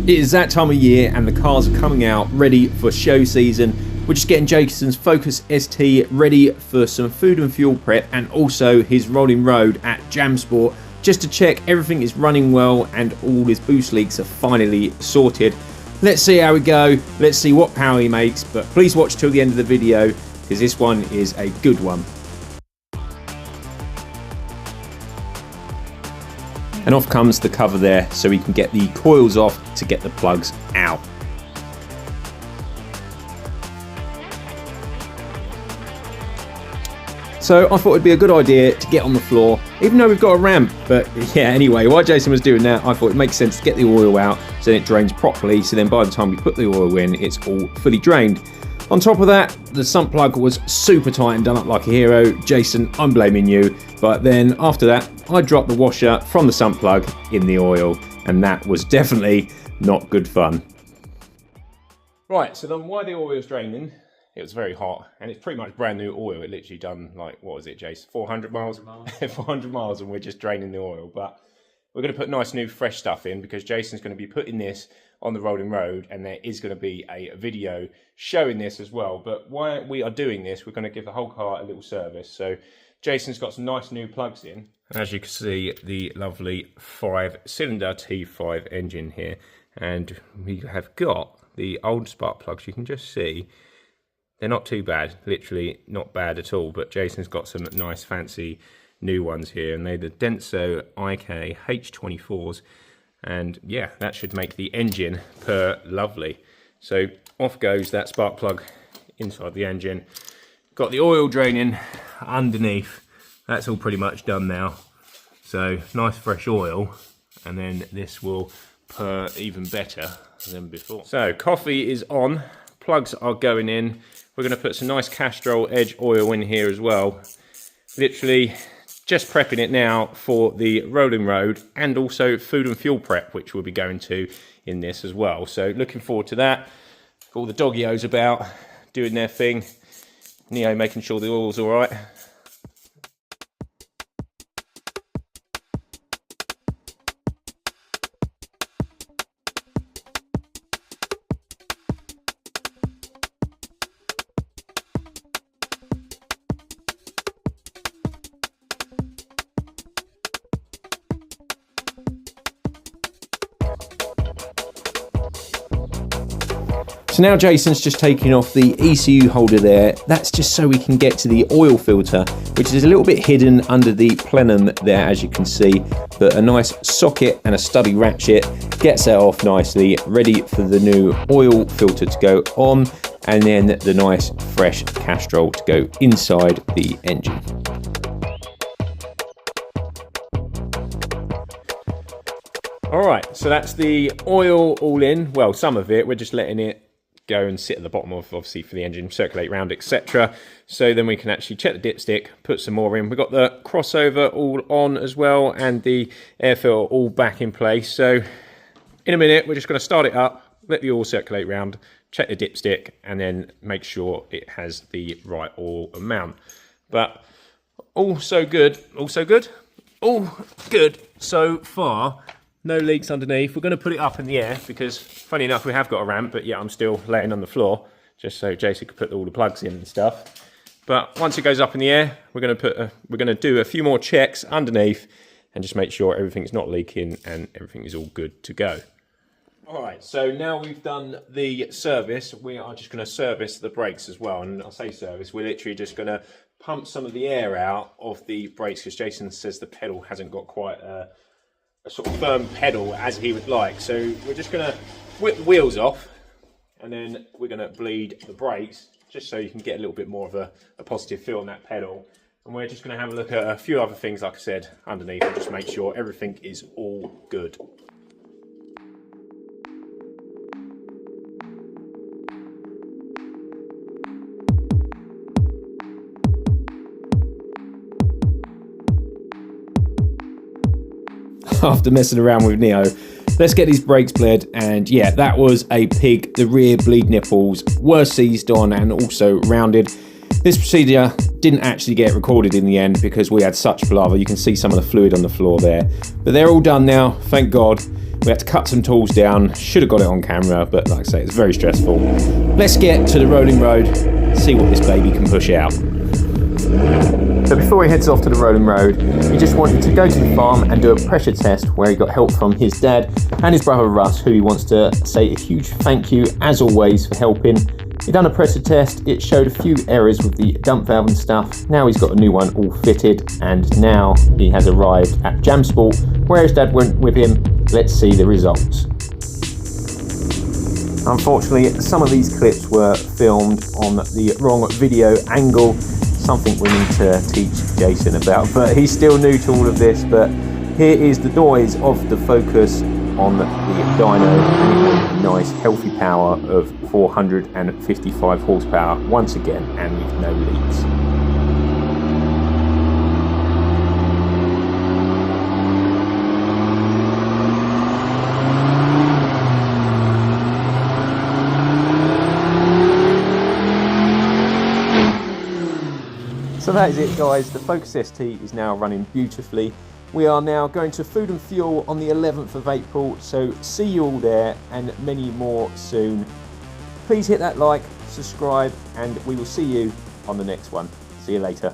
It is that time of year and the cars are coming out ready for show season. We're just getting Jason's Focus ST ready for some food and fuel prep, and also his rolling road at Jam Sport, just to check everything is running well and all his boost leaks are finally sorted. Let's see how we go, let's see what power he makes, but please watch till the end of the video because this one is a good one. And off comes the cover there so we can get the coils off to get the plugs out. So I thought it'd be a good idea to get on the floor, even though we've got a ramp. But yeah, anyway, while Jason was doing that, I thought it makes sense to get the oil out so then it drains properly, so then by the time we put the oil in, it's all fully drained. On top of that, the sump plug was super tight and done up like a hero. Jason, I'm blaming you. But then after that, I dropped the washer from the sump plug in the oil, and that was definitely not good fun. Right, so then while the oil was draining, it was very hot, and it's pretty much brand new oil. It literally done, like, what was it, Jace? 400 miles? 400 miles, and we're just draining the oil. But we're going to put nice new fresh stuff in because Jason's going to be putting this on the rolling road, and there is going to be a video showing this as well. But while we are doing this, we're going to give the whole car a little service. So Jason's got some nice new plugs in. As you can see, the lovely 5-cylinder T5 engine here, and we have got the old spark plugs. You can just see they're not too bad, literally not bad at all, but Jason's got some nice fancy new ones here, and they're the Denso IK H24s, and yeah, that should make the engine purr lovely. So off goes that spark plug inside the engine. Got the oil draining underneath. That's all pretty much done now. So nice fresh oil, and then this will purr even better than before. So coffee is on, plugs are going in. We're going to put some nice Castrol Edge oil in here as well. Literally just prepping it now for the rolling road, and also food and fuel prep, which we'll be going to in this as well. So looking forward to that. All the doggios about doing their thing. Neo making sure the oil's all right. So now Jason's just taking off the ECU holder there. That's just so we can get to the oil filter, which is a little bit hidden under the plenum there, as you can see. But a nice socket and a stubby ratchet gets that off nicely, ready for the new oil filter to go on, and then the nice fresh Castrol to go inside the engine. All right, so that's the oil all in. Well, some of it, we're just letting it go and sit at the bottom of, obviously, for the engine, circulate round, etc. So then we can actually check the dipstick, put some more in. We've got the crossover all on as well, and the air filter all back in place. So in a minute, we're just going to start it up, let the oil circulate round, check the dipstick, and then make sure it has the right oil amount. But all so good, all good so far. No leaks underneath. We're going to put it up in the air because, funny enough, we have got a ramp, but yeah, I'm still laying on the floor just so Jason could put all the plugs in and stuff. But once it goes up in the air, we're going to do a few more checks underneath and just make sure everything's not leaking and everything is all good to go. All right, so now we've done the service, we are just going to service the brakes as well. And I say service, we're literally just going to pump some of the air out of the brakes because Jason says the pedal hasn't got quite a sort of firm pedal as he would like. So we're just going to whip the wheels off, and then we're going to bleed the brakes just so you can get a little bit more of a positive feel on that pedal. And we're just going to have a look at a few other things, like I said, underneath, and just make sure everything is all good. After messing around with Neo, let's get these brakes bled, and yeah, that was a pig. The rear bleed nipples were seized on and also rounded. This procedure didn't actually get recorded in the end because we had such palaver. You can see some of the fluid on the floor there, but they're all done now, thank God. We had to cut some tools down. Should have got it on camera, but like I say, it's very stressful. Let's get to the rolling road, see what this baby can push out. So before he heads off to the rolling road, he just wanted to go to the farm and do a pressure test where he got help from his dad and his brother Russ, who he wants to say a huge thank you as always for helping. He done a pressure test, it showed a few errors with the dump valve and stuff. Now he's got a new one all fitted, and now he has arrived at Jam Sport where his dad went with him. Let's see the results. Unfortunately, some of these clips were filmed on the wrong video angle. Something we need to teach Jason about, but he's still new to all of this. But here is the noise of the Focus on the dyno, and it made a nice healthy power of 455 horsepower once again, and with no leaks. So that is it, guys. The Focus ST is now running beautifully. We are now going to Food and Fuel on the 11th of April, so see you all there and many more soon. Please hit that like, subscribe, and we will see you on the next one. See you later.